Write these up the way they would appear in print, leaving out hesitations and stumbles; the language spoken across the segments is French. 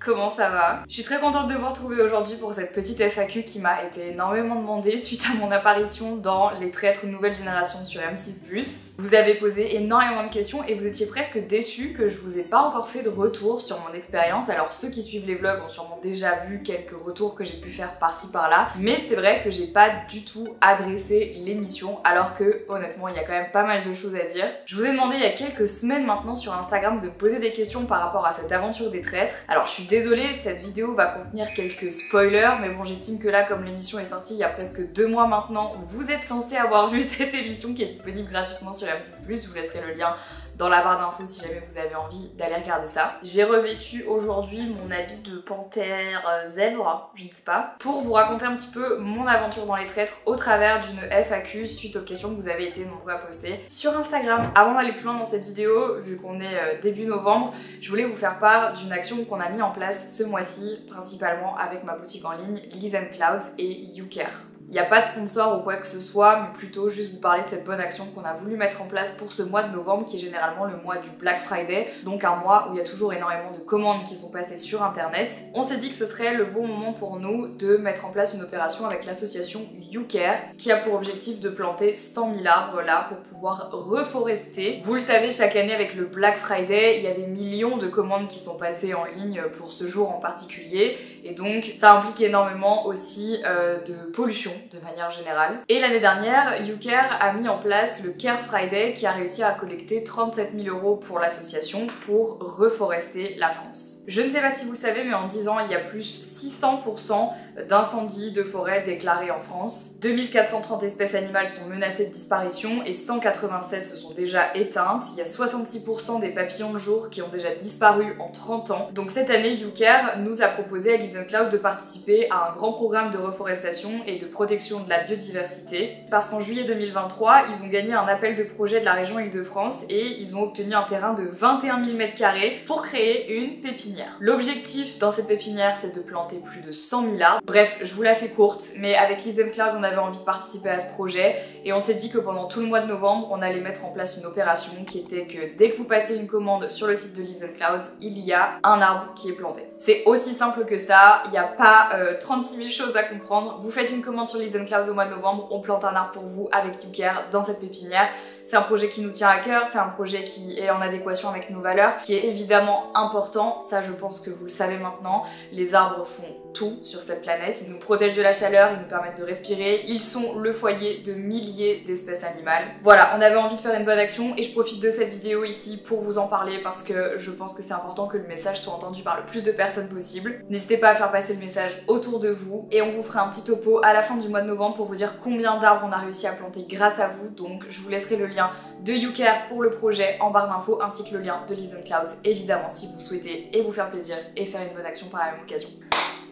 comment ça va? Je suis très contente de vous retrouver aujourd'hui pour cette petite FAQ qui m'a été énormément demandée suite à mon apparition dans Les Traîtres Nouvelle Génération sur M6+. Vous avez posé énormément de questions et vous étiez presque déçus que je vous ai pas encore fait de retour sur mon expérience. Alors ceux qui suivent les vlogs ont sûrement déjà vu quelques retours que j'ai pu faire par-ci par-là, mais c'est vrai que j'ai pas du tout adressé l'émission alors que honnêtement il y a quand même pas mal de choses à dire. Je vous ai demandé il y a quelques semaines maintenant sur Instagram de me poser des questions par rapport à cette aventure des traîtres. Alors je suis désolée, cette vidéo va contenir quelques spoilers, mais bon j'estime que là comme l'émission est sortie il y a presque 2 mois maintenant, vous êtes censé avoir vu cette émission qui est disponible gratuitement sur M6+, je vous laisserai le lien dans la barre d'infos si jamais vous avez envie d'aller regarder ça. J'ai revêtu aujourd'hui mon habit de panthère zèbre, je ne sais pas, pour vous raconter un petit peu mon aventure dans les traîtres au travers d'une FAQ suite aux questions que vous avez été nombreux à poster sur Instagram. Avant d'aller plus loin dans cette vidéo, vu qu'on est début novembre, je voulais vous faire part d'une action qu'on a mis en place ce mois-ci, principalement avec ma boutique en ligne Liz & Clouds et YouCare. Il n'y a pas de sponsor ou quoi que ce soit, mais plutôt juste vous parler de cette bonne action qu'on a voulu mettre en place pour ce mois de novembre qui est généralement le mois du Black Friday, donc un mois où il y a toujours énormément de commandes qui sont passées sur internet. On s'est dit que ce serait le bon moment pour nous de mettre en place une opération avec l'association YouCare qui a pour objectif de planter 100 000 arbres là pour pouvoir reforester. Vous le savez, chaque année avec le Black Friday, il y a des millions de commandes qui sont passées en ligne pour ce jour en particulier et donc ça implique énormément aussi de pollution de manière générale. Et l'année dernière, YouCare a mis en place le Care Friday qui a réussi à collecter 37 000 € pour l'association pour reforester la France. Je ne sais pas si vous le savez, mais en 10 ans, il y a plus 600% d'incendies de forêt déclarés en France. 2430 espèces animales sont menacées de disparition et 187 se sont déjà éteintes. Il y a 66% des papillons de jour qui ont déjà disparu en 30 ans. Donc cette année, YouCare nous a proposé à Liz & Clouds de participer à un grand programme de reforestation et de protection de la biodiversité, parce qu'en juillet 2023, ils ont gagné un appel de projet de la région Île-de-France et ils ont obtenu un terrain de 21 000 m² pour créer une pépinière. L'objectif dans cette pépinière, c'est de planter plus de 100 000 arbres. Bref, je vous la fais courte, mais avec Liz & Clouds, on avait envie de participer à ce projet et on s'est dit que pendant tout le mois de novembre, on allait mettre en place une opération qui était que dès que vous passez une commande sur le site de Liz & Clouds, il y a un arbre qui est planté. C'est aussi simple que ça, il n'y a pas 36 000 choses à comprendre. Vous faites une commande sur Liz & Clouds au mois de novembre, on plante un arbre pour vous avec YouCare dans cette pépinière. C'est un projet qui nous tient à cœur, c'est un projet qui est en adéquation avec nos valeurs, qui est évidemment important, ça je pense que vous le savez maintenant. Les arbres font tout sur cette planète, ils nous protègent de la chaleur, ils nous permettent de respirer, ils sont le foyer de milliers d'espèces animales. Voilà, on avait envie de faire une bonne action et je profite de cette vidéo ici pour vous en parler parce que je pense que c'est important que le message soit entendu par le plus de personnes possible. N'hésitez pas à faire passer le message autour de vous et on vous fera un petit topo à la fin du mois de novembre pour vous dire combien d'arbres on a réussi à planter grâce à vous. Donc je vous laisserai le lien de YouCare pour le projet en barre d'infos ainsi que le lien de Liz & Clouds évidemment si vous souhaitez et vous faire plaisir et faire une bonne action par la même occasion.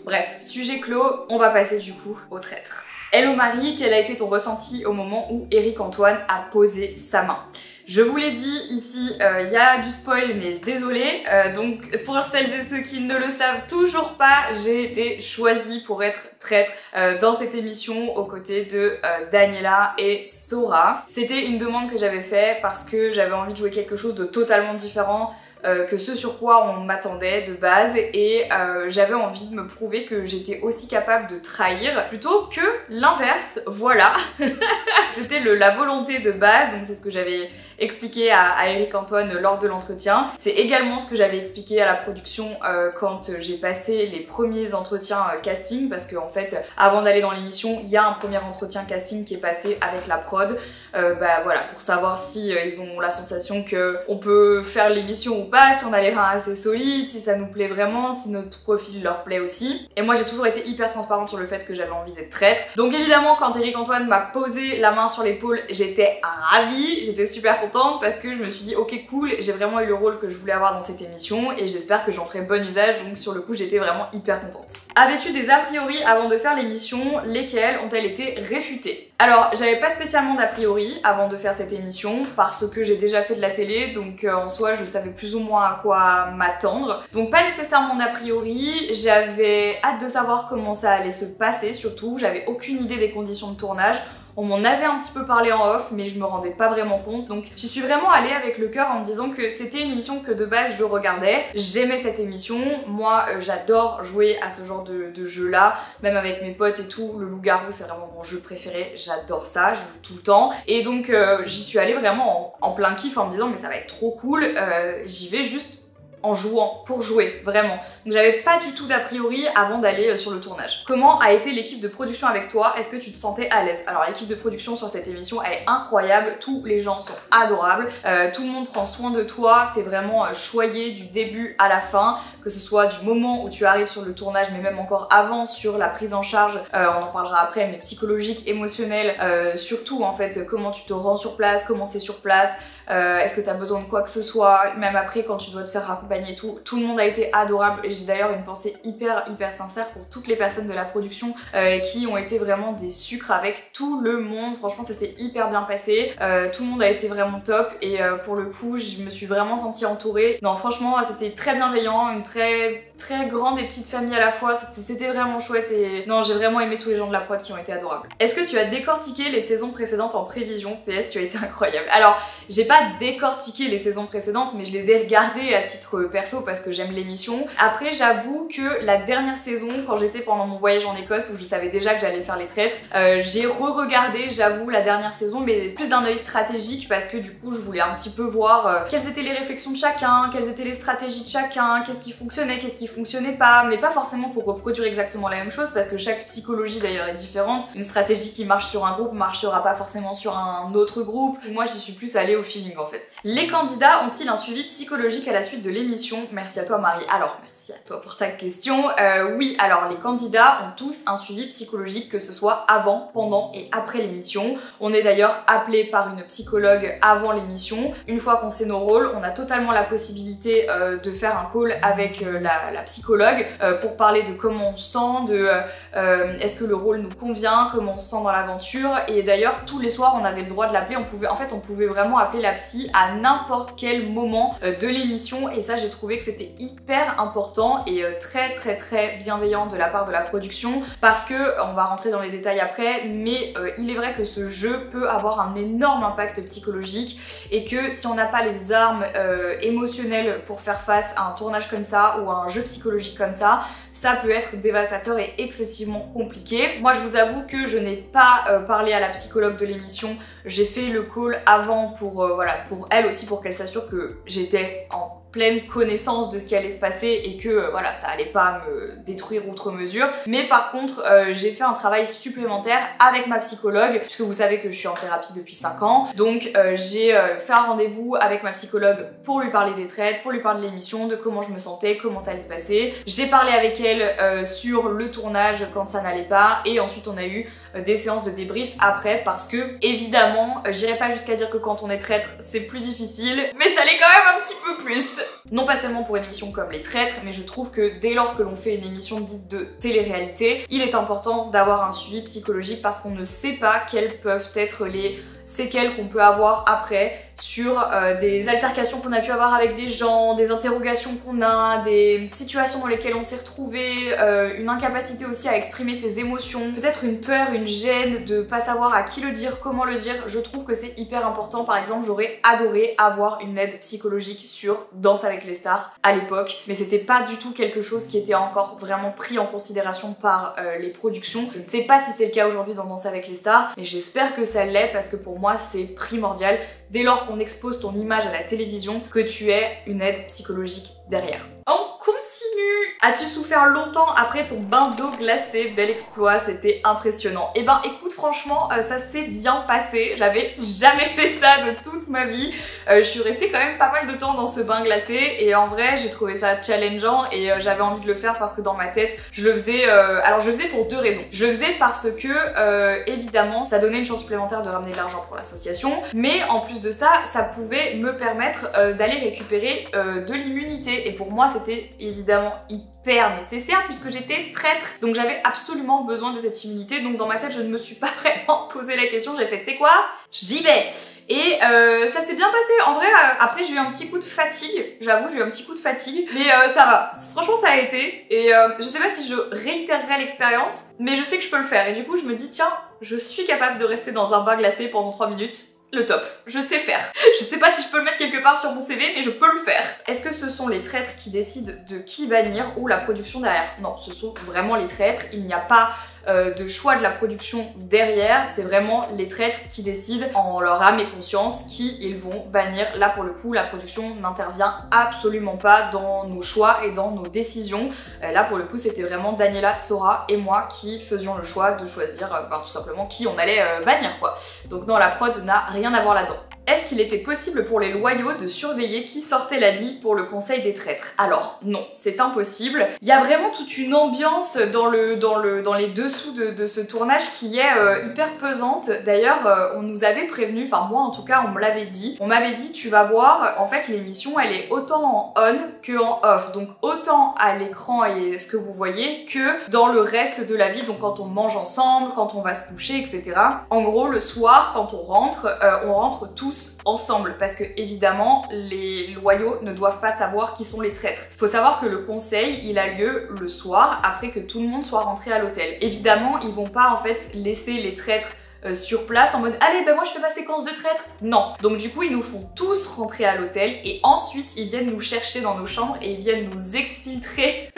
Bref, sujet clos, on va passer du coup aux traîtres. Hello Marie, quel a été ton ressenti au moment où Éric Antoine a posé sa main? Je vous l'ai dit ici, il y a du spoil mais désolé, donc pour celles et ceux qui ne le savent toujours pas, j'ai été choisie pour être traître dans cette émission aux côtés de Daniela et Sora. C'était une demande que j'avais faite parce que j'avais envie de jouer quelque chose de totalement différent que ce sur quoi on m'attendait de base et j'avais envie de me prouver que j'étais aussi capable de trahir plutôt que l'inverse, voilà. C'était la volonté de base, donc c'est ce que j'avais expliqué à Éric Antoine lors de l'entretien. C'est également ce que j'avais expliqué à la production quand j'ai passé les premiers entretiens casting parce qu'en fait avant d'aller dans l'émission il y a un premier entretien casting qui est passé avec la prod voilà, pour savoir si ils ont la sensation que on peut faire l'émission ou pas, si on a les reins assez solides, si ça nous plaît vraiment, si notre profil leur plaît aussi. Et moi j'ai toujours été hyper transparente sur le fait que j'avais envie d'être traître. Donc évidemment quand Éric Antoine m'a posé la main sur l'épaule, j'étais ravie, j'étais super contente parce que je me suis dit ok cool, j'ai vraiment eu le rôle que je voulais avoir dans cette émission et j'espère que j'en ferai bon usage, donc sur le coup j'étais vraiment hyper contente. Avais-tu des a priori avant de faire l'émission? Lesquels ont-elles été réfutés? Alors j'avais pas spécialement d'a priori avant de faire cette émission parce que j'ai déjà fait de la télé, donc en soi je savais plus ou moins à quoi m'attendre. Donc pas nécessairement d'a priori, j'avais hâte de savoir comment ça allait se passer surtout, j'avais aucune idée des conditions de tournage. On m'en avait un petit peu parlé en off, mais je me rendais pas vraiment compte. Donc j'y suis vraiment allée avec le cœur en me disant que c'était une émission que de base je regardais. J'aimais cette émission. Moi, j'adore jouer à ce genre de jeu-là, même avec mes potes et tout. Le loup-garou, c'est vraiment mon jeu préféré. J'adore ça, je joue tout le temps. Et donc j'y suis allée vraiment en plein kiff en me disant mais ça va être trop cool. J'y vais juste en jouant, pour jouer, vraiment. Donc j'avais pas du tout d'a priori avant d'aller sur le tournage. Comment a été l'équipe de production avec toi? Est-ce que tu te sentais à l'aise? Alors l'équipe de production sur cette émission elle est incroyable, tous les gens sont adorables, tout le monde prend soin de toi, t'es vraiment choyé du début à la fin, que ce soit du moment où tu arrives sur le tournage, mais même encore avant sur la prise en charge, on en parlera après, mais psychologique, émotionnelle, surtout en fait comment tu te rends sur place, comment c'est sur place, est-ce que tu as besoin de quoi que ce soit, même après quand tu dois te faire accompagner et tout le monde a été adorable et j'ai d'ailleurs une pensée hyper sincère pour toutes les personnes de la production qui ont été vraiment des sucres avec tout le monde. Franchement ça s'est hyper bien passé, tout le monde a été vraiment top et pour le coup je me suis vraiment sentie entourée. Non franchement c'était très bienveillant, une très grande et petite famille à la fois, c'était vraiment chouette et non j'ai vraiment aimé tous les gens de la prod qui ont été adorables. Est-ce que tu as décortiqué les saisons précédentes en prévision? PS tu as été incroyable. Alors j'ai pas décortiqué les saisons précédentes mais je les ai regardées à titre perso parce que j'aime l'émission. Après j'avoue que la dernière saison quand j'étais pendant mon voyage en Écosse où je savais déjà que j'allais faire les traîtres, j'ai re-regardé j'avoue la dernière saison mais plus d'un œil stratégique parce que du coup je voulais un petit peu voir quelles étaient les réflexions de chacun, quelles étaient les stratégies de chacun, qu'est-ce qui fonctionnait, qu'est-ce qui fonctionnait pas, mais pas forcément pour reproduire exactement la même chose parce que chaque psychologie d'ailleurs est différente. Une stratégie qui marche sur un groupe marchera pas forcément sur un autre groupe. Moi j'y suis plus allée au feeling en fait. Les candidats ont-ils un suivi psychologique à la suite de l'émission? Merci à toi Marie. Alors merci à toi pour ta question. Oui, alors les candidats ont tous un suivi psychologique que ce soit avant, pendant et après l'émission. On est d'ailleurs appelé par une psychologue avant l'émission. Une fois qu'on sait nos rôles, on a totalement la possibilité de faire un call avec la psychologue pour parler de comment on se sent, de est-ce que le rôle nous convient, comment on se sent dans l'aventure. Et d'ailleurs tous les soirs on avait le droit de l'appeler, on pouvait vraiment appeler la psy à n'importe quel moment de l'émission et ça j'ai trouvé que c'était hyper important et très bienveillant de la part de la production parce que on va rentrer dans les détails après mais il est vrai que ce jeu peut avoir un énorme impact psychologique et que si on n'a pas les armes émotionnelles pour faire face à un tournage comme ça ou à un jeu psychologique comme ça peut être dévastateur et excessivement compliqué. Moi je vous avoue que je n'ai pas parlé à la psychologue de l'émission, j'ai fait le call avant pour pour elle aussi pour qu'elle s'assure que j'étais en pleine connaissance de ce qui allait se passer et que voilà ça allait pas me détruire outre mesure. Mais par contre j'ai fait un travail supplémentaire avec ma psychologue puisque vous savez que je suis en thérapie depuis 5 ans donc j'ai fait un rendez-vous avec ma psychologue pour lui parler des traîtres, pour lui parler de l'émission, de comment je me sentais, comment ça allait se passer. J'ai parlé avec elle sur le tournage quand ça n'allait pas et ensuite on a eu des séances de débrief après parce que évidemment j'irai pas jusqu'à dire que quand on est traître c'est plus difficile mais ça l'est quand même un petit peu plus. Non pas seulement pour une émission comme Les Traîtres, mais je trouve que dès lors que l'on fait une émission dite de télé-réalité, il est important d'avoir un suivi psychologique parce qu'on ne sait pas quelles peuvent être les séquelles qu'on peut avoir après sur des altercations qu'on a pu avoir avec des gens, des interrogations qu'on a, des situations dans lesquelles on s'est retrouvé, une incapacité aussi à exprimer ses émotions, peut-être une peur, une gêne de pas savoir à qui le dire, comment le dire. Je trouve que c'est hyper important. Par exemple, j'aurais adoré avoir une aide psychologique sur Danse avec les stars à l'époque, mais c'était pas du tout quelque chose qui était encore vraiment pris en considération par les productions. Je ne sais pas si c'est le cas aujourd'hui dans Danse avec les stars, mais j'espère que ça l'est parce que pour moi c'est primordial dès lors qu'on expose ton image à la télévision que tu aies une aide psychologique derrière. On continue. As-tu souffert longtemps après ton bain d'eau glacée? Bel exploit, c'était impressionnant. Eh ben écoute franchement ça s'est bien passé, j'avais jamais fait ça de toute ma vie. Je suis restée quand même pas mal de temps dans ce bain glacé et en vrai j'ai trouvé ça challengeant et j'avais envie de le faire parce que dans ma tête je le faisais, alors je le faisais pour deux raisons. Je le faisais parce que évidemment ça donnait une chance supplémentaire de ramener de l'argent pour l'association, mais en plus de ça, ça pouvait me permettre d'aller récupérer de l'immunité et pour moi c'était évidemment hyper nécessaire puisque j'étais traître. Donc j'avais absolument besoin de cette immunité. Donc dans ma tête, je ne me suis pas vraiment posé la question. J'ai fait, tu sais quoi? J'y vais. Et ça s'est bien passé. En vrai, après j'ai eu un petit coup de fatigue. J'avoue, j'ai eu un petit coup de fatigue. Mais ça va. Franchement, ça a été. Et je sais pas si je réitérerai l'expérience, mais je sais que je peux le faire. Et du coup, je me dis, tiens, je suis capable de rester dans un bain glacé pendant 3 minutes. Le top, je sais faire. Je sais pas si je peux le mettre quelque part sur mon CV, mais je peux le faire. Est-ce que ce sont les traîtres qui décident de qui bannir ou la production derrière? Non, ce sont vraiment les traîtres. Il n'y a pas de choix de la production derrière, c'est vraiment les traîtres qui décident en leur âme et conscience qui ils vont bannir. Là pour le coup, la production n'intervient absolument pas dans nos choix et dans nos décisions. Là pour le coup, c'était vraiment Daniela, Sora et moi qui faisions le choix de choisir tout simplement qui on allait bannir quoi. Donc non, la prod n'a rien à voir là-dedans. Est-ce qu'il était possible pour les loyaux de surveiller qui sortait la nuit pour le conseil des traîtres? Alors non, c'est impossible. Il y a vraiment toute une ambiance dans les dessous de ce tournage qui est hyper pesante. D'ailleurs, on nous avait prévenu, enfin moi en tout cas, on me l'avait dit. On m'avait dit, tu vas voir, en fait l'émission elle est autant en on que en off. Donc autant à l'écran et ce que vous voyez que dans le reste de la vie. Donc quand on mange ensemble, quand on va se coucher, etc. En gros, le soir, quand on rentre tous ensemble parce que évidemment les loyaux ne doivent pas savoir qui sont les traîtres. Faut savoir que le conseil il a lieu le soir après que tout le monde soit rentré à l'hôtel. Évidemment ils vont pas en fait laisser les traîtres sur place en mode allez ben moi je fais ma séquence de traîtres. Non. Donc du coup ils nous font tous rentrer à l'hôtel et ensuite ils viennent nous chercher dans nos chambres et ils viennent nous exfiltrer.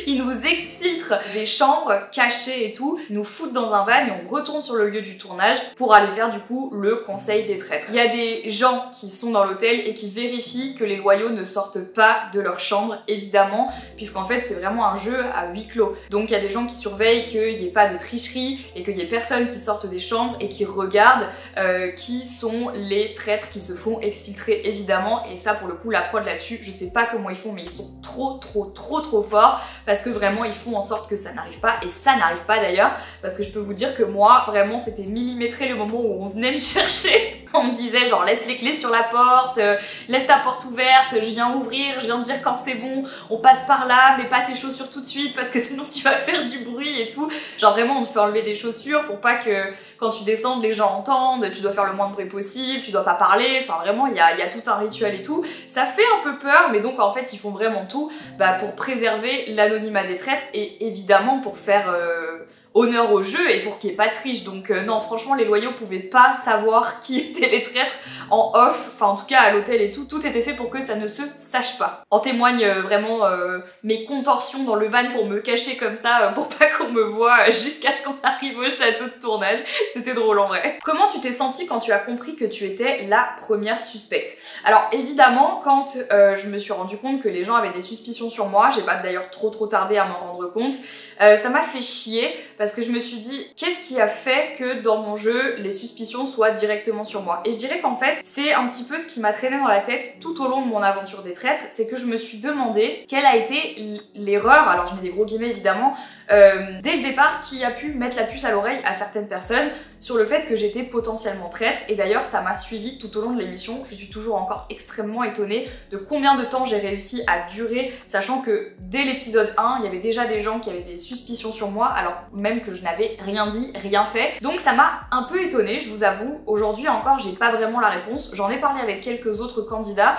Ils nous exfiltrent des chambres cachées et tout, ils nous foutent dans un van et on retourne sur le lieu du tournage pour aller faire du coup le conseil des traîtres. Il y a des gens qui sont dans l'hôtel et qui vérifient que les loyaux ne sortent pas de leur chambre, évidemment, puisqu'en fait c'est vraiment un jeu à huis clos. Donc il y a des gens qui surveillent qu'il n'y ait pas de tricherie et qu'il n'y ait personne qui sorte des chambres et qui regardent qui sont les traîtres qui se font exfiltrer, évidemment. Et ça pour le coup la prod là-dessus, je sais pas comment ils font mais ils sont trop forts parce que vraiment ils font en sorte que ça n'arrive pas et ça n'arrive pas d'ailleurs parce que je peux vous dire que moi vraiment c'était millimétré le moment où on venait me chercher. On me disait genre laisse les clés sur la porte, laisse ta porte ouverte, je viens ouvrir, je viens te dire quand c'est bon, on passe par là, mets pas tes chaussures tout de suite parce que sinon tu vas faire du bruit et tout. Genre vraiment on te fait enlever des chaussures pour pas que quand tu descendes les gens entendent, tu dois faire le moins de bruit possible, tu dois pas parler, enfin vraiment il y a tout un rituel et tout. Ça fait un peu peur mais donc en fait ils font vraiment tout pour préserver l'anonymat des traîtres et évidemment pour faire honneur au jeu et pour qu'il n'y ait pas de triche. Donc non franchement les loyaux pouvaient pas savoir qui étaient les traîtres en off, enfin en tout cas à l'hôtel et tout était fait pour que ça ne se sache pas. En témoigne vraiment mes contorsions dans le van pour me cacher comme ça, pour pas qu'on me voit jusqu'à ce qu'on arrive au château de tournage. C'était drôle en vrai. Comment tu t'es sentie quand tu as compris que tu étais la première suspecte? Alors évidemment quand je me suis rendu compte que les gens avaient des suspicions sur moi, j'ai pas d'ailleurs trop tardé à m'en rendre compte, ça m'a fait chier parce que je me suis dit qu'est-ce qui a fait que dans mon jeu les suspicions soient directement sur moi. Et je dirais qu'en fait c'est un petit peu ce qui m'a traîné dans la tête tout au long de mon aventure des traîtres, c'est que je me suis demandé quelle a été l'erreur, alors je mets des gros guillemets évidemment, dès le départ qui a pu mettre la puce à l'oreille à certaines personnes sur le fait que j'étais potentiellement traître. Et d'ailleurs ça m'a suivi tout au long de l'émission, je suis toujours encore extrêmement étonnée de combien de temps j'ai réussi à durer, sachant que dès l'épisode 1 il y avait déjà des gens qui avaient des suspicions sur moi alors même que je n'avais rien dit, rien fait. Donc ça m'a un peu étonnée, je vous avoue. Aujourd'hui encore j'ai pas vraiment la réponse, j'en ai parlé avec quelques autres candidats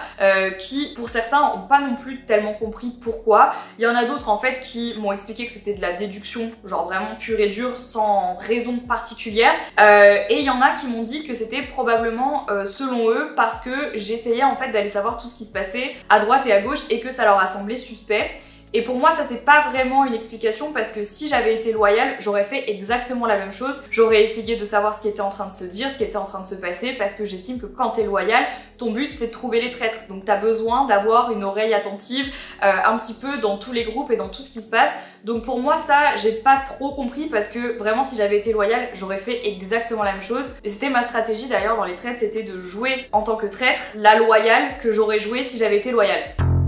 qui pour certains ont pas non plus tellement compris pourquoi. Il y en a d'autres en fait qui m'ont expliqué que c'était de la déduction, genre vraiment pure et dure, sans raison particulière. Et il y en a qui m'ont dit que c'était probablement selon eux parce que j'essayais en fait d'aller savoir tout ce qui se passait à droite et à gauche et que ça leur a semblé suspect. Et pour moi ça c'est pas vraiment une explication parce que si j'avais été loyale j'aurais fait exactement la même chose, j'aurais essayé de savoir ce qui était en train de se dire, ce qui était en train de se passer parce que j'estime que quand t'es loyal ton but c'est de trouver les traîtres, donc t'as besoin d'avoir une oreille attentive un petit peu dans tous les groupes et dans tout ce qui se passe. Donc pour moi ça j'ai pas trop compris parce que vraiment si j'avais été loyale j'aurais fait exactement la même chose et c'était ma stratégie d'ailleurs dans les traîtres, c'était de jouer en tant que traître la loyale que j'aurais joué si j'avais été loyale.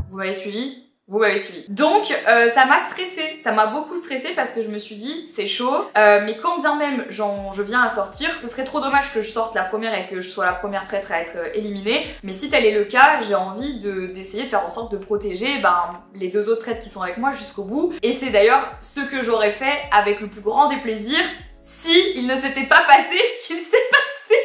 Vous m'avez suivi? Vous m'avez suivi. Donc ça m'a stressée, ça m'a beaucoup stressée parce que je me suis dit c'est chaud, mais quand bien même je viens à sortir, ce serait trop dommage que je sorte la première et que je sois la première traître à être éliminée, mais si tel est le cas, j'ai envie d'essayer de faire en sorte de protéger les 2 autres traîtres qui sont avec moi jusqu'au bout, et c'est d'ailleurs ce que j'aurais fait avec le plus grand des plaisirs si il ne s'était pas passé ce qu'il s'est passé.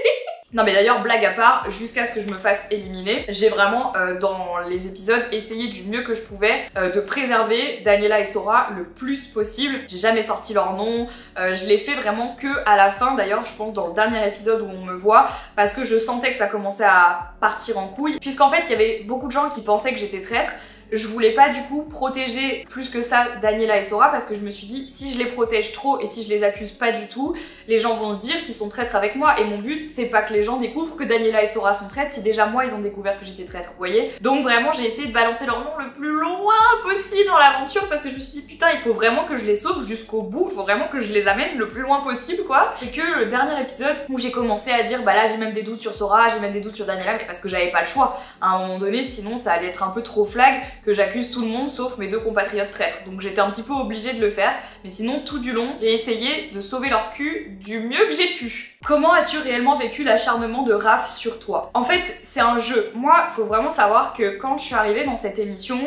Non mais d'ailleurs, blague à part, jusqu'à ce que je me fasse éliminer, j'ai vraiment, dans les épisodes, essayé du mieux que je pouvais de préserver Daniela et Sora le plus possible. J'ai jamais sorti leur nom, je l'ai fait vraiment que à la fin, d'ailleurs je pense dans le dernier épisode où on me voit, parce que je sentais que ça commençait à partir en couille, puisqu'en fait il y avait beaucoup de gens qui pensaient que j'étais traître. Je voulais pas du coup protéger plus que ça Daniela et Sora parce que je me suis dit si je les protège trop et si je les accuse pas du tout, les gens vont se dire qu'ils sont traîtres avec moi, et mon but c'est pas que les gens découvrent que Daniela et Sora sont traîtres si déjà moi ils ont découvert que j'étais traître, vous voyez. Donc vraiment j'ai essayé de balancer leur nom le plus loin possible dans l'aventure parce que je me suis dit putain il faut vraiment que je les sauve jusqu'au bout, il faut vraiment que je les amène le plus loin possible quoi. C'est que le dernier épisode où j'ai commencé à dire bah là j'ai même des doutes sur Sora, j'ai même des doutes sur Daniela, mais parce que j'avais pas le choix. À un moment donné sinon ça allait être un peu trop flag que j'accuse tout le monde sauf mes 2 compatriotes traîtres. Donc j'étais un petit peu obligée de le faire, mais sinon tout du long j'ai essayé de sauver leur cul du mieux que j'ai pu. Comment as-tu réellement vécu l'acharnement de Raph sur toi? En fait c'est un jeu. Moi faut vraiment savoir que quand je suis arrivée dans cette émission,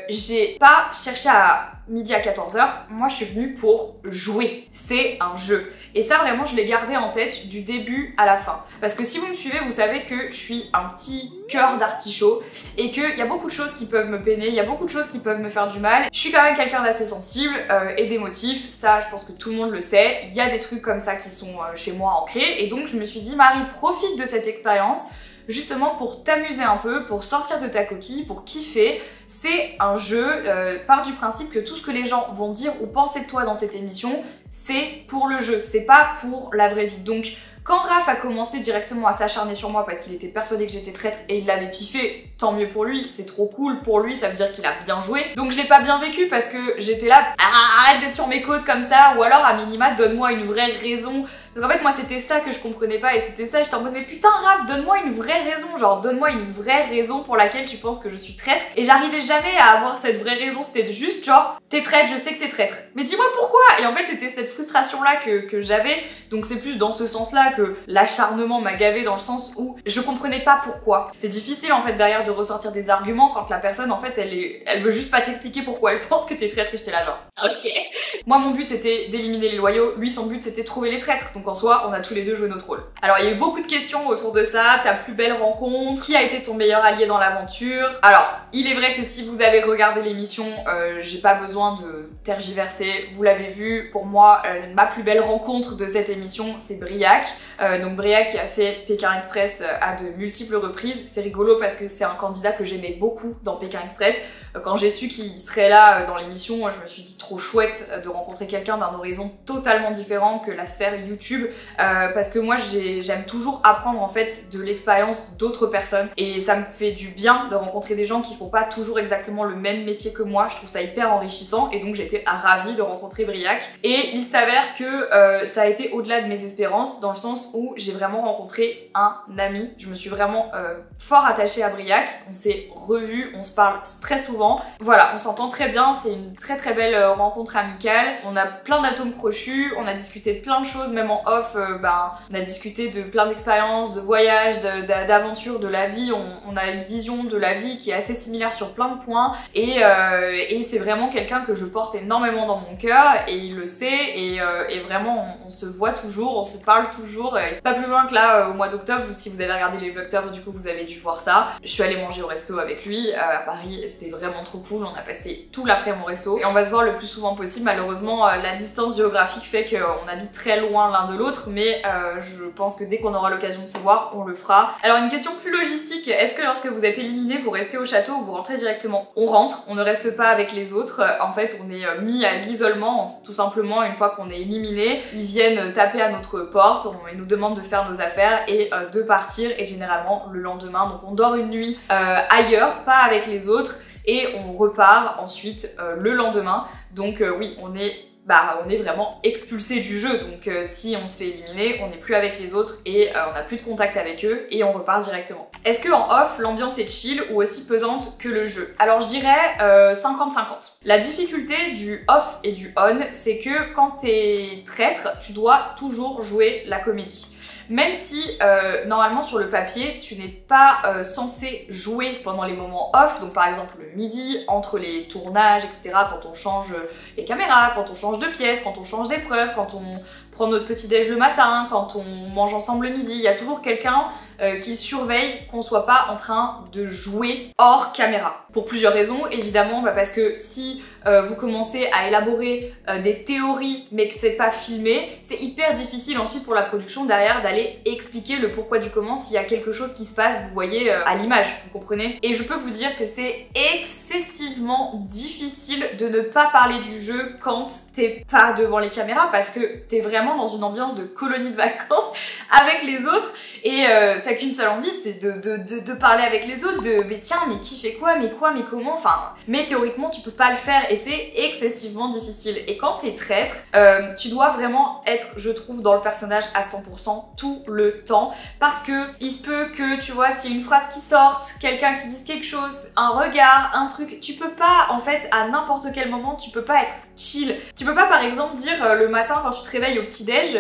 j'ai pas cherché à midi à 14h, moi je suis venue pour jouer. C'est un jeu. Et ça vraiment je l'ai gardé en tête du début à la fin. Parce que si vous me suivez, vous savez que je suis un petit cœur d'artichaut et qu'il y a beaucoup de choses qui peuvent me peiner, il y a beaucoup de choses qui peuvent me faire du mal. Je suis quand même quelqu'un d'assez sensible et d'émotif, ça je pense que tout le monde le sait. Il y a des trucs comme ça qui sont chez moi ancrés, et donc je me suis dit Marie, profite de cette expérience justement pour t'amuser un peu, pour sortir de ta coquille, pour kiffer. C'est un jeu, part du principe que tout ce que les gens vont dire ou penser de toi dans cette émission, c'est pour le jeu, c'est pas pour la vraie vie. Donc quand Raph a commencé directement à s'acharner sur moi parce qu'il était persuadé que j'étais traître et il l'avait piffé, tant mieux pour lui, c'est trop cool pour lui, ça veut dire qu'il a bien joué. Donc je l'ai pas bien vécu parce que j'étais là, arrête d'être sur mes côtes comme ça, ou alors à minima donne-moi une vraie raison. Parce qu'en fait moi c'était ça que je comprenais pas, et c'était ça, j'étais en mode mais putain Raph, donne-moi une vraie raison, genre donne-moi une vraie raison pour laquelle tu penses que je suis traître. Et j'arrivais jamais à avoir cette vraie raison, c'était juste genre t'es traître, je sais que t'es traître, mais dis-moi pourquoi. Et en fait c'était cette frustration là que j'avais, donc c'est plus dans ce sens là que l'acharnement m'a gavé, dans le sens où je comprenais pas pourquoi. C'est difficile en fait derrière de ressortir des arguments quand la personne en fait elle veut juste pas t'expliquer pourquoi elle pense que t'es traître, et j'étais là genre ok. Moi mon but c'était d'éliminer les loyaux, lui son but c'était de trouver les traîtres. Donc en soi, on a tous les deux joué notre rôle. Alors il y a eu beaucoup de questions autour de ça, ta plus belle rencontre, qui a été ton meilleur allié dans l'aventure. Alors, il est vrai que si vous avez regardé l'émission, j'ai pas besoin de tergiverser, vous l'avez vu, pour moi, ma plus belle rencontre de cette émission, c'est Briac. Donc Briac qui a fait Pékin Express à de multiples reprises. C'est rigolo parce que c'est un candidat que j'aimais beaucoup dans Pékin Express. Quand j'ai su qu'il serait là dans l'émission, je me suis dit trop chouette de rencontrer quelqu'un d'un horizon totalement différent que la sphère YouTube, parce que moi j'aime toujours apprendre en fait de l'expérience d'autres personnes, et ça me fait du bien de rencontrer des gens qui font pas toujours exactement le même métier que moi. Je trouve ça hyper enrichissant, et donc j'étais ravie de rencontrer Briac. Et il s'avère que ça a été au-delà de mes espérances, dans le sens où j'ai vraiment rencontré un ami. Je me suis vraiment fort attachée à Briac, on s'est revus, on se parle très souvent. Voilà, on s'entend très bien, c'est une très très belle rencontre amicale. On a plein d'atomes crochus, on a discuté de plein de choses, même en off, on a discuté de plein d'expériences, de voyages, d'aventures, de la vie. On a une vision de la vie qui est assez similaire sur plein de points, et c'est vraiment quelqu'un que je porte énormément dans mon cœur, et il le sait, et vraiment on se voit toujours, on se parle toujours. Pas plus loin que là, au mois d'octobre, si vous avez regardé les vlogtober, du coup vous avez dû voir ça. Je suis allée manger au resto avec lui à Paris, et c'était vraiment trop cool. On a passé tout l'après mon resto, et on va se voir le plus souvent possible. Malheureusement la distance géographique fait qu'on habite très loin l'un de l'autre, mais je pense que dès qu'on aura l'occasion de se voir, on le fera. Alors une question plus logistique, est-ce que lorsque vous êtes éliminé, vous restez au château ou vous rentrez directement? On rentre, on ne reste pas avec les autres. En fait on est mis à l'isolement, tout simplement. Une fois qu'on est éliminé, ils viennent taper à notre porte, ils nous demandent de faire nos affaires et de partir, et généralement le lendemain. Donc on dort une nuit ailleurs, pas avec les autres. et on repart ensuite le lendemain. Donc oui, on est vraiment expulsé du jeu, donc si on se fait éliminer, on n'est plus avec les autres et on n'a plus de contact avec eux et on repart directement. Est-ce que en off, l'ambiance est chill ou aussi pesante que le jeu? Alors je dirais 50-50. La difficulté du off et du on, c'est que quand t'es traître, tu dois toujours jouer la comédie. Même si, normalement, sur le papier, tu n'es pas censé jouer pendant les moments off, donc par exemple le midi, entre les tournages, etc., quand on change les caméras, quand on change de pièce, quand on change d'épreuve, quand on prend notre petit-déj le matin, quand on mange ensemble le midi, il y a toujours quelqu'un qui surveille qu'on soit pas en train de jouer hors caméra. Pour plusieurs raisons, évidemment, parce que si vous commencez à élaborer des théories mais que c'est pas filmé, c'est hyper difficile ensuite pour la production derrière d'aller expliquer le pourquoi du comment s'il y a quelque chose qui se passe, vous voyez, à l'image, vous comprenez? Et je peux vous dire que c'est excessivement difficile de ne pas parler du jeu quand t'es pas devant les caméras parce que t'es vraiment dans une ambiance de colonie de vacances avec les autres et t'as qu'une seule envie, c'est de parler avec les autres, mais tiens, mais qui fait quoi, mais comment, enfin, mais théoriquement tu peux pas le faire et c'est excessivement difficile. Et quand t'es traître, tu dois vraiment être, je trouve, dans le personnage à 100% tout le temps parce que il se peut que, tu vois, s'il y a une phrase qui sorte, quelqu'un qui dise quelque chose, un regard, un truc, tu peux pas, en fait, à n'importe quel moment, tu peux pas être chill. Tu peux pas, par exemple, dire le matin quand tu te réveilles au petit-déj,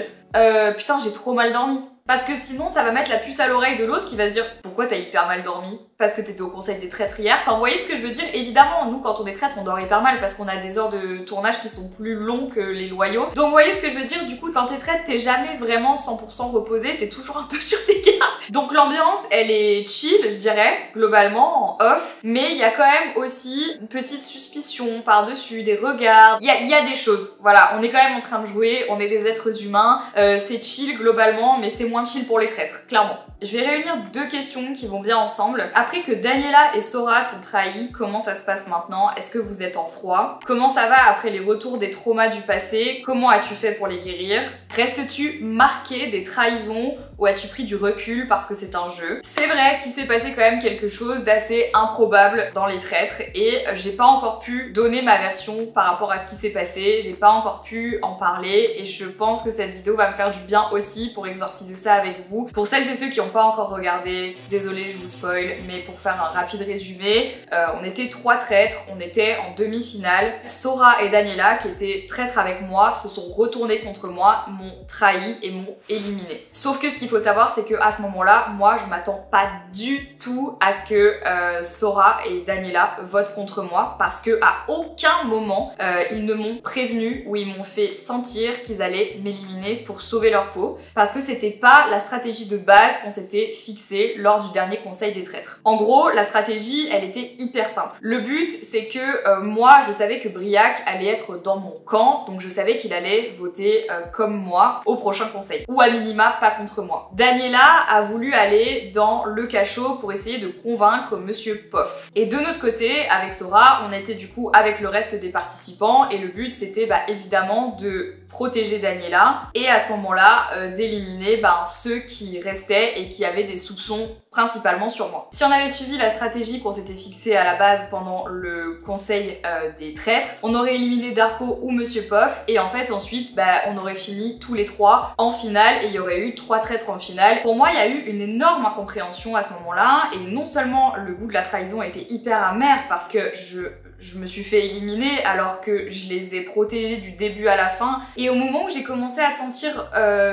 putain, j'ai trop mal dormi. Parce que sinon, ça va mettre la puce à l'oreille de l'autre qui va se dire « Pourquoi t'as hyper mal dormi ? Parce que t'étais au conseil des traîtres hier ?» Enfin, vous voyez ce que je veux dire? Évidemment, nous, quand on est traître, on dort hyper mal parce qu'on a des heures de tournage qui sont plus longs que les loyaux. Donc, vous voyez ce que je veux dire? Du coup, quand t'es traître, t'es jamais vraiment 100% reposé, t'es toujours un peu sur tes gardes. Donc, l'ambiance, elle est chill, je dirais, globalement, en off. Mais il y a quand même aussi une petite suspicion par-dessus, des regards. Il y a des choses. Voilà, on est quand même en train de jouer, on est des êtres humains. C'est chill, globalement, mais c'est moins chill pour les traîtres, clairement. Je vais réunir deux questions qui vont bien ensemble. Après que Daniela et Sora t'ont trahi, comment ça se passe maintenant? Est-ce que vous êtes en froid? Comment ça va après les retours des traumas du passé? Comment as-tu fait pour les guérir? Restes-tu marqué des trahisons ou as-tu pris du recul parce que c'est un jeu? C'est vrai qu'il s'est passé quand même quelque chose d'assez improbable dans les traîtres et j'ai pas encore pu donner ma version par rapport à ce qui s'est passé, j'ai pas encore pu en parler et je pense que cette vidéo va me faire du bien aussi pour exorciser ça avec vous. Pour celles et ceux qui n'ont pas encore regardé, désolé je vous spoil, mais pour faire un rapide résumé, on était 3 traîtres, on était en demi-finale. Sora et Daniela, qui étaient traîtres avec moi, se sont retournés contre moi, m'ont trahi et m'ont éliminé. Sauf que ce qu'il faut savoir, c'est que à ce moment-là, moi je m'attends pas du tout à ce que Sora et Daniela votent contre moi parce que à aucun moment ils ne m'ont prévenu ou ils m'ont fait sentir qu'ils allaient m'éliminer pour sauver leur peau parce que c'était pas la stratégie de base qu'on s'était fixée lors du dernier conseil des traîtres. En gros, la stratégie, elle était hyper simple. Le but, c'est que moi, je savais que Briac allait être dans mon camp, donc je savais qu'il allait voter comme moi au prochain conseil, ou à minima pas contre moi. Daniela a voulu aller dans le cachot pour essayer de convaincre Monsieur Poff. Et de notre côté, avec Sora, on était du coup avec le reste des participants et le but c'était évidemment de protéger Daniela et à ce moment-là d'éliminer ceux qui restaient et qui avaient des soupçons principalement sur moi. Si on avait suivi la stratégie qu'on s'était fixée à la base pendant le conseil des traîtres, on aurait éliminé Darko ou Monsieur Poff et en fait ensuite on aurait fini tous les 3 en finale et il y aurait eu 3 traîtres en finale. Pour moi il y a eu une énorme incompréhension à ce moment-là et non seulement le goût de la trahison a été hyper amer parce que je me suis fait éliminer alors que je les ai protégés du début à la fin. Et au moment où j'ai commencé à sentir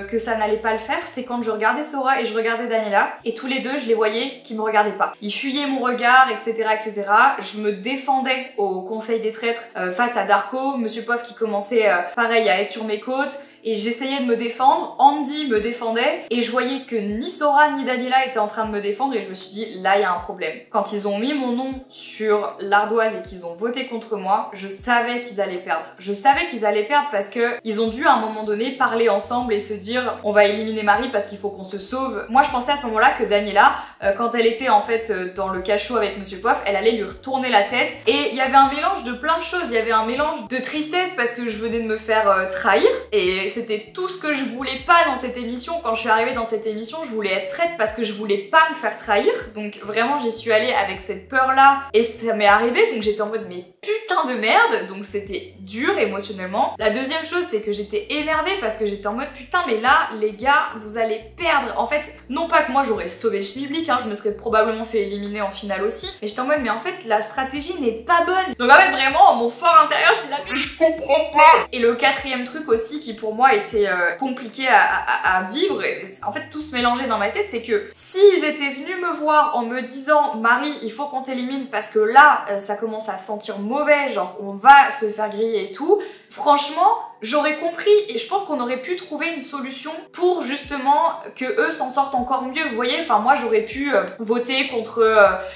que ça n'allait pas le faire, c'est quand je regardais Sora et je regardais Daniela. Et tous les deux, je les voyais qui me regardaient pas. Ils fuyaient mon regard, etc., etc. Je me défendais au conseil des traîtres face à Darko, Monsieur Poff qui commençait pareil à être sur mes côtes. Et j'essayais de me défendre, Andy me défendait et je voyais que ni Sora ni Daniela étaient en train de me défendre et je me suis dit là il y a un problème. Quand ils ont mis mon nom sur l'ardoise et qu'ils ont voté contre moi, je savais qu'ils allaient perdre. Je savais qu'ils allaient perdre parce que ils ont dû à un moment donné parler ensemble et se dire on va éliminer Marie parce qu'il faut qu'on se sauve. Moi je pensais à ce moment-là que Daniela, quand elle était en fait dans le cachot avec Monsieur Poff, elle allait lui retourner la tête et il y avait un mélange de plein de choses. Il y avait un mélange de tristesse parce que je venais de me faire trahir et c'était tout ce que je voulais pas dans cette émission. Quand je suis arrivée dans cette émission, je voulais être traître parce que je voulais pas me faire trahir. Donc vraiment, j'y suis allée avec cette peur-là et ça m'est arrivé. Donc j'étais en mode mais putain de merde. Donc c'était dur émotionnellement. La deuxième chose, c'est que j'étais énervée parce que j'étais en mode putain mais là, les gars, vous allez perdre. En fait, non pas que moi j'aurais sauvé le schmilblick, hein, je me serais probablement fait éliminer en finale aussi. Mais j'étais en mode mais en fait, la stratégie n'est pas bonne. Donc en fait, vraiment, mon fort intérieur, j'étais là mais je comprends pas. Et le quatrième truc aussi qui pour moi était compliqué à vivre, et en fait tout se mélangeait dans ma tête, c'est que s'ils étaient venus me voir en me disant Marie, il faut qu'on t'élimine parce que là ça commence à sentir mauvais, genre on va se faire griller et tout, franchement j'aurais compris et je pense qu'on aurait pu trouver une solution pour justement que eux s'en sortent encore mieux, vous voyez. Enfin moi j'aurais pu voter contre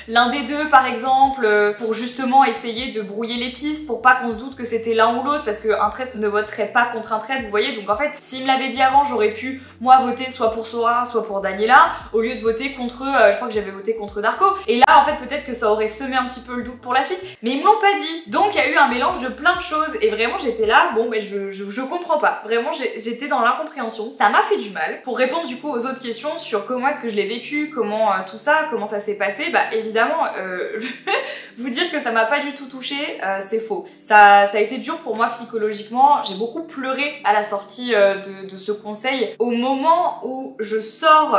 l'un des deux par exemple, pour justement essayer de brouiller les pistes, pour pas qu'on se doute que c'était l'un ou l'autre, parce qu'un traître ne voterait pas contre un traître, vous voyez. Donc en fait s'ils me l'avaient dit avant, j'aurais pu moi voter soit pour Sora soit pour Daniela au lieu de voter contre je crois que j'avais voté contre Darko, et là en fait peut-être que ça aurait semé un petit peu le doute pour la suite, mais ils me l'ont pas dit. Donc il y a eu un mélange de plein de choses et vraiment j'étais là, bon mais je comprends pas, vraiment j'étais dans l'incompréhension, ça m'a fait du mal. Pour répondre du coup aux autres questions sur comment est-ce que je l'ai vécu, comment tout ça, comment ça s'est passé, bah évidemment vous dire que ça m'a pas du tout touchée, c'est faux. Ça a été dur pour moi psychologiquement, j'ai beaucoup pleuré à la sortie de ce conseil. Au moment où je sors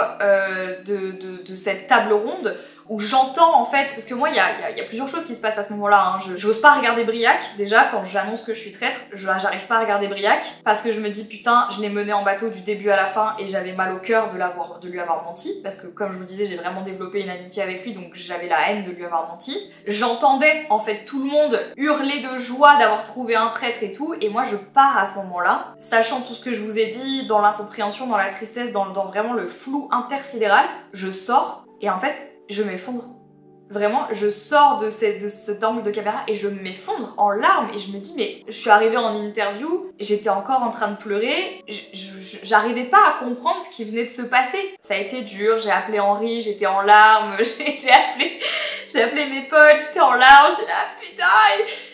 de cette table ronde, où j'entends en fait, parce que moi il y a plusieurs choses qui se passent à ce moment-là, hein. J'ose pas regarder Briac, déjà quand j'annonce que je suis traître, j'arrive pas à regarder Briac, parce que je me dis putain, je l'ai mené en bateau du début à la fin et j'avais mal au cœur de lui avoir menti, parce que comme je vous disais, j'ai vraiment développé une amitié avec lui, donc j'avais la haine de lui avoir menti. J'entendais en fait tout le monde hurler de joie d'avoir trouvé un traître et tout, et moi je pars à ce moment-là, sachant tout ce que je vous ai dit, dans l'incompréhension, dans la tristesse, dans vraiment le flou intersidéral, je sors, et en fait, je m'effondre. Vraiment, je sors de cet angle de caméra et je m'effondre en larmes et je me dis mais je suis arrivée en interview, j'étais encore en train de pleurer, j'arrivais pas à comprendre ce qui venait de se passer. Ça a été dur, j'ai appelé Henri, j'étais en larmes, j'ai appelé mes potes, j'étais en larmes, j'étais là putain,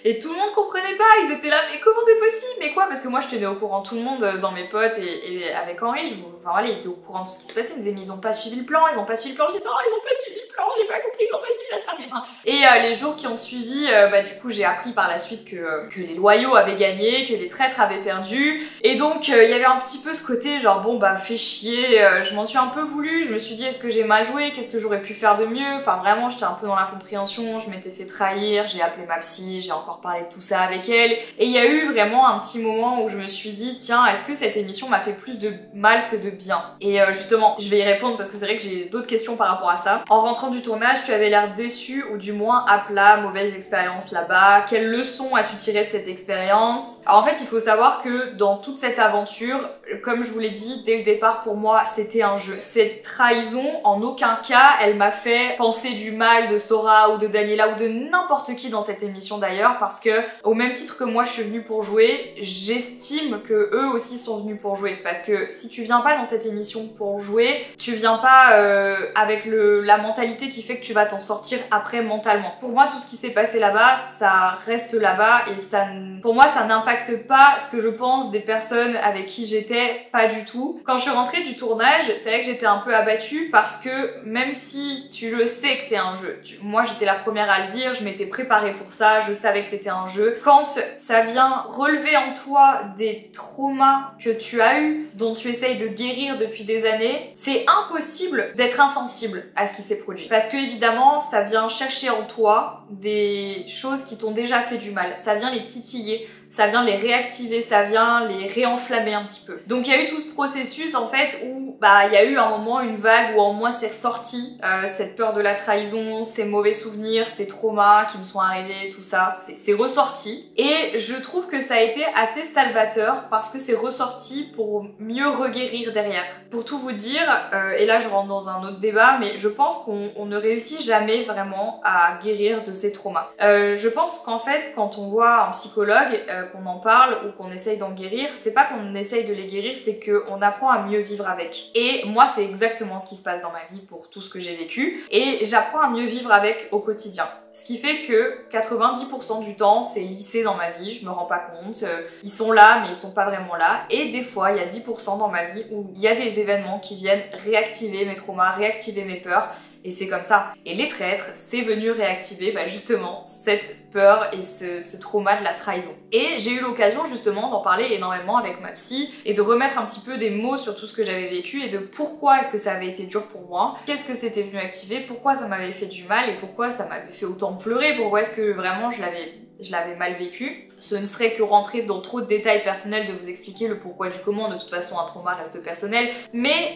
et tout le monde comprenait pas, ils étaient là mais comment c'est possible, mais quoi, parce que moi je tenais au courant tout le monde dans mes potes et avec Henri, enfin voilà, il était au courant de tout ce qui se passait, il me disait mais ils ont pas suivi le plan, je dis non, ils ont pas suivi le plan, j'ai pas compris, ils ont pas suivi la stratégie. Et les jours qui ont suivi, du coup j'ai appris par la suite que les loyaux avaient gagné, que les traîtres avaient perdu, et donc il y avait un petit peu ce côté genre bon bah fais chier, je m'en suis un peu voulu, je me suis dit est-ce que j'ai mal joué, qu'est-ce que j'aurais pu faire de mieux, enfin vraiment j'étais un peu dans l'incompréhension, je m'étais fait trahir, j'ai appelé ma psy, j'ai encore parlé de tout ça avec elle, et il y a eu vraiment un petit moment où je me suis dit tiens, est-ce que cette émission m'a fait plus de mal que de bien? Et justement je vais y répondre parce que c'est vrai que j'ai d'autres questions par rapport à ça. En rentrant du tournage, tu avais l'air déçu ou du moins à plat, mauvaise expérience là-bas, quelle leçon as-tu tiré de cette expérience? Alors en fait il faut savoir que dans toute cette aventure, comme je vous l'ai dit dès le départ, pour moi c'était un jeu. Cette trahison en aucun cas elle m'a fait penser du mal de Sora ou de Daniela ou de n'importe qui dans cette émission d'ailleurs, parce que au même titre que moi je suis venue pour jouer, j'estime que eux aussi sont venus pour jouer, parce que si tu viens pas dans cette émission pour jouer, tu viens pas avec la mentalité qui fait que tu vas t'en sortir après mentalement. Pour moi tout ce qui s'est passé là-bas, ça reste là-bas et ça, pour moi ça n'impacte pas ce que je pense des personnes avec qui j'étais, pas du tout. Quand je suis rentrée du tournage, c'est vrai que j'étais un peu abattue parce que même si tu le sais que c'est un jeu, moi j'étais la première à le dire, je m'étais préparée pour ça, je savais que c'était un jeu. Quand ça vient relever en toi des traumas que tu as eu, dont tu essayes de guérir depuis des années, c'est impossible d'être insensible à ce qui s'est produit. Parce que évidemment, ça vient chercher en toi des choses qui t'ont déjà fait du mal, ça vient les titiller, ça vient les réactiver, ça vient les réenflammer un petit peu. Donc il y a eu tout ce processus en fait où il y a eu un moment, une vague où en moi c'est ressorti cette peur de la trahison, ces mauvais souvenirs, ces traumas qui me sont arrivés, tout ça, c'est ressorti. Et je trouve que ça a été assez salvateur parce que c'est ressorti pour mieux reguérir derrière. Pour tout vous dire, et là je rentre dans un autre débat, mais je pense qu'on ne réussit jamais vraiment à guérir de ces traumas. Je pense qu'en fait quand on voit un psychologue, qu'on en parle ou qu'on essaye d'en guérir, c'est pas qu'on essaye de les guérir, c'est qu'on apprend à mieux vivre avec. Et moi, c'est exactement ce qui se passe dans ma vie pour tout ce que j'ai vécu. Et j'apprends à mieux vivre avec au quotidien. Ce qui fait que 90% du temps, c'est lissé dans ma vie, je me rends pas compte. Ils sont là, mais ils sont pas vraiment là. Et des fois, il y a 10% dans ma vie où il y a des événements qui viennent réactiver mes traumas, réactiver mes peurs. Et c'est comme ça. Et les traîtres, c'est venu réactiver justement cette peur et ce trauma de la trahison. Et j'ai eu l'occasion justement d'en parler énormément avec ma psy et de remettre un petit peu des mots sur tout ce que j'avais vécu et de pourquoi est-ce que ça avait été dur pour moi, qu'est-ce que c'était venu activer, pourquoi ça m'avait fait du mal et pourquoi ça m'avait fait autant pleurer, pourquoi est-ce que vraiment je l'avais mal vécu. Ce ne serait que rentrer dans trop de détails personnels de vous expliquer le pourquoi du comment, de toute façon un trauma reste personnel, mais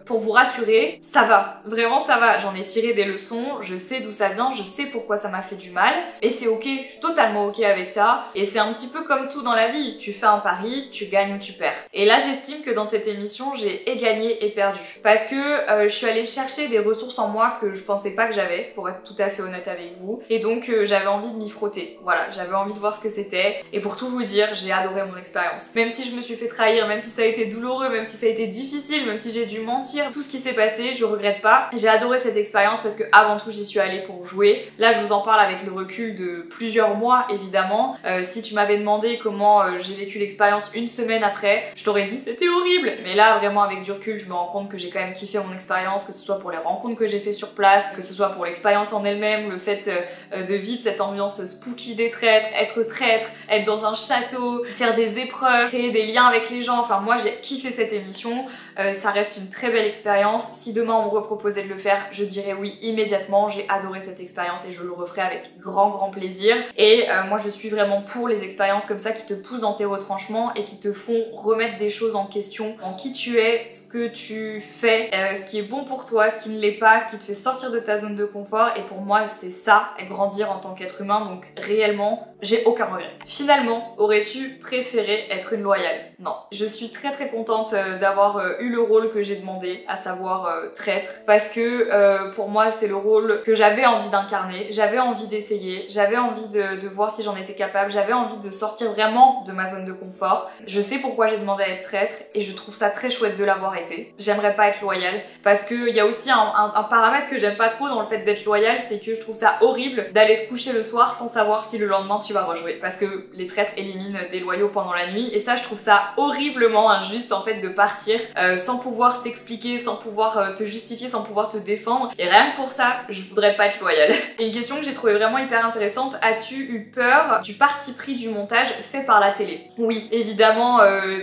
pour vous rassurer, ça va, vraiment ça va, j'en ai tiré des leçons, je sais d'où ça vient, je sais pourquoi ça m'a fait du mal, et c'est ok, je suis totalement ok avec ça, et c'est un petit peu comme tout dans la vie, tu fais un pari, tu gagnes ou tu perds. Et là j'estime que dans cette émission, j'ai gagné et perdu, parce que je suis allée chercher des ressources en moi que je pensais pas que j'avais, pour être tout à fait honnête avec vous, et donc j'avais envie de m'y frotter. Voilà, j'avais envie de voir ce que c'était, et pour tout vous dire, j'ai adoré mon expérience. Même si je me suis fait trahir, même si ça a été douloureux, même si ça a été difficile, même si j'ai dû mentir, tout ce qui s'est passé, je regrette pas. J'ai adoré cette expérience parce que avant tout, j'y suis allée pour jouer. Là, je vous en parle avec le recul de plusieurs mois, évidemment. Si tu m'avais demandé comment j'ai vécu l'expérience une semaine après, je t'aurais dit c'était horrible. Mais là, vraiment, avec du recul, je me rends compte que j'ai quand même kiffé mon expérience, que ce soit pour les rencontres que j'ai fait sur place, que ce soit pour l'expérience en elle-même, le fait de vivre cette ambiance spooky des traîtres, être traître, être dans un château, faire des épreuves, créer des liens avec les gens. Enfin, moi, j'ai kiffé cette émission. Ça reste une très belle expérience. Si demain on me reproposait de le faire, je dirais oui immédiatement. J'ai adoré cette expérience et je le referai avec grand plaisir. Et moi, je suis vraiment pour les expériences comme ça qui te poussent dans tes retranchements et qui te font remettre des choses en question, en qui tu es, ce que tu fais, ce qui est bon pour toi, ce qui ne l'est pas, ce qui te fait sortir de ta zone de confort. Et pour moi, c'est ça, grandir en tant qu'être humain. Donc réellement, j'ai aucun regret. Finalement, aurais-tu préféré être une loyale? Non. Je suis très contente d'avoir eu le rôle que j'ai demandé, à savoir traître, parce que pour moi c'est le rôle que j'avais envie d'incarner, j'avais envie d'essayer, j'avais envie de voir si j'en étais capable, j'avais envie de sortir vraiment de ma zone de confort. Je sais pourquoi j'ai demandé à être traître et je trouve ça très chouette de l'avoir été. J'aimerais pas être loyale, parce qu'il y a aussi un paramètre que j'aime pas trop dans le fait d'être loyale, c'est que je trouve ça horrible d'aller te coucher le soir sans savoir si le lendemain tu vas rejouer, parce que les traîtres éliminent des loyaux pendant la nuit, et ça je trouve ça horriblement injuste en fait de partir sans pouvoir t'expliquer, sans pouvoir te justifier, sans pouvoir te défendre, et rien que pour ça, je voudrais pas être loyale. Et une question que j'ai trouvée vraiment hyper intéressante, as-tu eu peur du parti pris du montage fait par la télé? Oui, évidemment,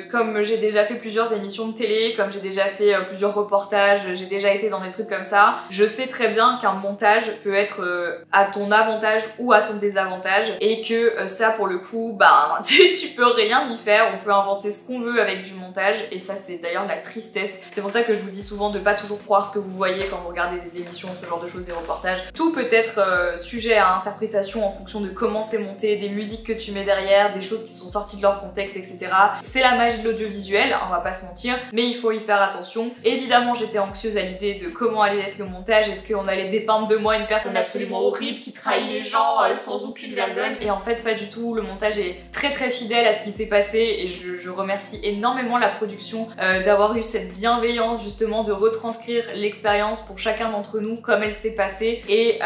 comme j'ai déjà fait plusieurs émissions de télé, comme j'ai déjà fait plusieurs reportages, j'ai déjà été dans des trucs comme ça, je sais très bien qu'un montage peut être à ton avantage ou à ton désavantage, et que ça pour le coup, tu peux rien y faire, on peut inventer ce qu'on veut avec du montage, et ça c'est d'ailleurs la tristesse. C'est pour ça que je vous dis souvent de pas toujours croire ce que vous voyez quand vous regardez des émissions, ce genre de choses, des reportages. Tout peut être sujet à interprétation en fonction de comment c'est monté, des musiques que tu mets derrière, des choses qui sont sorties de leur contexte, etc. C'est la magie de l'audiovisuel, on va pas se mentir, mais il faut y faire attention. Évidemment, j'étais anxieuse à l'idée de comment allait être le montage, est-ce qu'on allait dépeindre de moi une personne absolument horrible qui trahit les gens sans aucune vergogne. Et en fait, pas du tout, le montage est très fidèle à ce qui s'est passé, et je remercie énormément la production d'avoir eu cette bienveillance justement de retranscrire l'expérience pour chacun d'entre nous comme elle s'est passée, et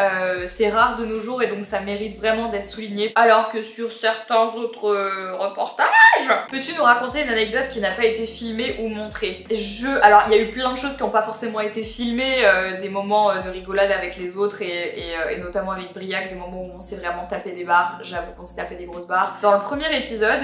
c'est rare de nos jours, et donc ça mérite vraiment d'être souligné, alors que sur certains autres reportages... Peux-tu nous raconter une anecdote qui n'a pas été filmée ou montrée? Alors il y a eu plein de choses qui n'ont pas forcément été filmées, des moments de rigolade avec les autres, et notamment avec Briac, des moments où on s'est vraiment tapé des barres, j'avoue qu'on s'est tapé des grosses barres. Dans le premier épisode,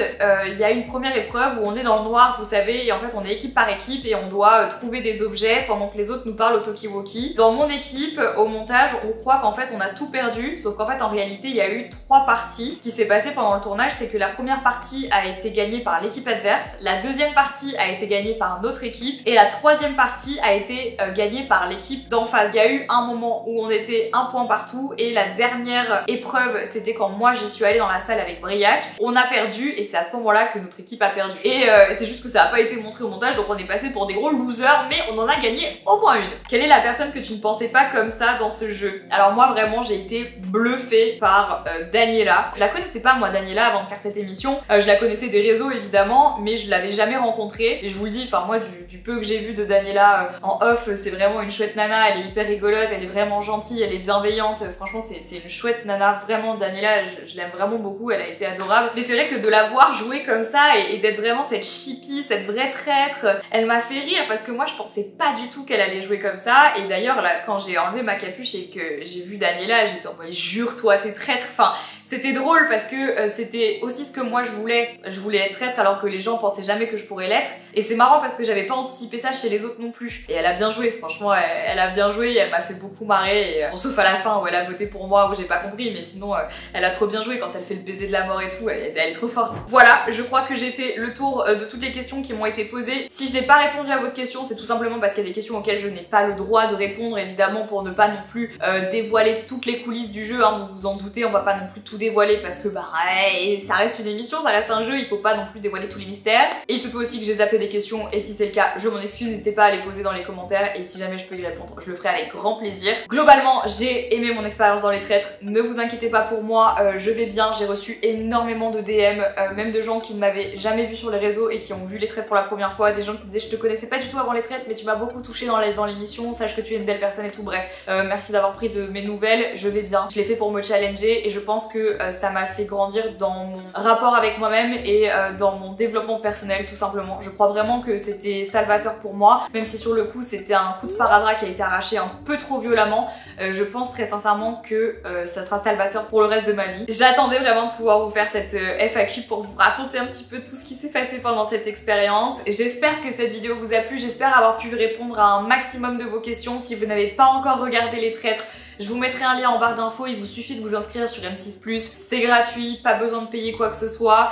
il y a une première épreuve où on est dans le noir, vous savez, et en fait on est équipe par équipe et on doit trouver des objets pendant que les autres nous parlent au talkie-walkie. Dans mon équipe, au montage, on croit qu'en fait on a tout perdu, sauf qu'en fait en réalité il y a eu 3 parties. Ce qui s'est passé pendant le tournage, c'est que la première partie a été gagnée par l'équipe adverse, la deuxième partie a été gagnée par notre équipe, et la troisième partie a été gagnée par l'équipe d'en face. Il y a eu un moment où on était 1 point partout, et la dernière épreuve, c'était quand moi j'y suis allée dans la salle avec Briac, on a perdu et c'est à ce moment-là que notre équipe a perdu. Et c'est juste que ça a pas été montré au montage, donc on est passé pour des gros losers, mais on en a gagné au moins une. Quelle est la personne que tu ne pensais pas comme ça dans ce jeu? Alors moi vraiment j'ai été bluffée par Daniela. Je la connaissais pas moi Daniela avant de faire cette émission, je la connaissais des réseaux évidemment, mais je l'avais jamais rencontrée et je vous le dis, enfin moi du peu que j'ai vu de Daniela en off, c'est vraiment une chouette nana, elle est hyper rigolote, elle est vraiment gentille, elle est bienveillante, franchement c'est une chouette nana, vraiment Daniela je l'aime vraiment beaucoup, elle a été adorable. Mais c'est vrai que de la voir jouer comme ça et d'être vraiment cette chippie, cette vraie traître, elle m'a fait rire parce que moi je pensais pas du tout qu'elle allait jouer comme ça. Et d'ailleurs là quand j'ai enlevé ma capuche et que j'ai vu Daniela, j'étais en mode jure-toi t'es traître, enfin c'était drôle parce que c'était aussi ce que moi je voulais être traître alors que les gens pensaient jamais que je pourrais l'être. Et c'est marrant parce que j'avais pas anticipé ça chez les autres non plus. Et elle a bien joué, franchement elle a bien joué et elle m'a fait beaucoup marrer. Et, bon, sauf à la fin où elle a voté pour moi, où j'ai pas compris, mais sinon elle a trop bien joué quand elle fait le baiser de la mort et tout, elle est trop forte. Voilà, je crois que j'ai fait le tour de toutes les questions qui m'ont été posées. Si je n'ai pas répondu à votre question, c'est tout simplement parce qu'il y a des questions auxquelles je n'ai pas le droit de répondre, évidemment pour ne pas non plus dévoiler toutes les coulisses du jeu, hein, vous vous en doutez, on va pas non plus tout dévoiler parce que bah ouais, ça reste une émission, ça reste un jeu, il faut pas non plus dévoiler tous les mystères. Et il se peut aussi que j'ai zappé des questions et si c'est le cas, je m'en excuse, n'hésitez pas à les poser dans les commentaires et si jamais je peux y répondre, je le ferai avec grand plaisir. Globalement, j'ai aimé mon expérience dans les traîtres, ne vous inquiétez pas pour moi, je vais bien, j'ai reçu énormément de DM, même de gens qui ne m'avaient jamais vu sur les réseaux et qui ont vu les traîtres pour la première fois, des gens qui disaient je te connaissais pas du tout avant les traîtres mais tu m'as beaucoup touché dans l'émission, sache que tu es une belle personne et tout, bref, merci d'avoir pris de mes nouvelles, je vais bien, je l'ai fait pour me challenger et je pense que ça m'a fait grandir dans mon rapport avec moi-même et dans mon développement personnel tout simplement. Je crois vraiment que c'était salvateur pour moi, même si sur le coup c'était un coup de sparadrap qui a été arraché un peu trop violemment, je pense très sincèrement que ça sera salvateur pour le reste de ma vie. J'attendais vraiment de pouvoir vous faire cette FAQ pour vous raconter un petit peu tout ce qui s'est passé pendant cette expérience. J'espère que cette vidéo vous a plu, j'espère avoir pu répondre à un maximum de vos questions. Si vous n'avez pas encore regardé les traîtres, je vous mettrai un lien en barre d'infos, il vous suffit de vous inscrire sur M6+, c'est gratuit, pas besoin de payer quoi que ce soit,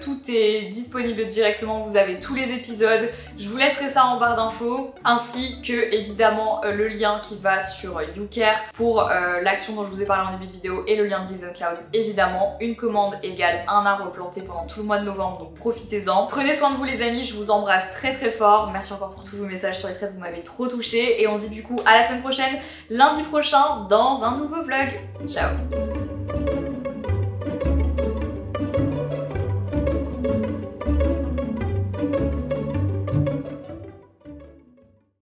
tout est disponible directement, vous avez tous les épisodes, je vous laisserai ça en barre d'infos, ainsi que évidemment le lien qui va sur YouCare pour l'action dont je vous ai parlé en début de vidéo et le lien de Leaves and Clouds évidemment, une commande égale un arbre planté pendant tout le mois de novembre, donc profitez-en. Prenez soin de vous les amis, je vous embrasse très très fort, merci encore pour tous vos messages sur les traîtres, vous m'avez trop touché et on se dit du coup à la semaine prochaine, lundi prochain, dans un nouveau vlog. Ciao!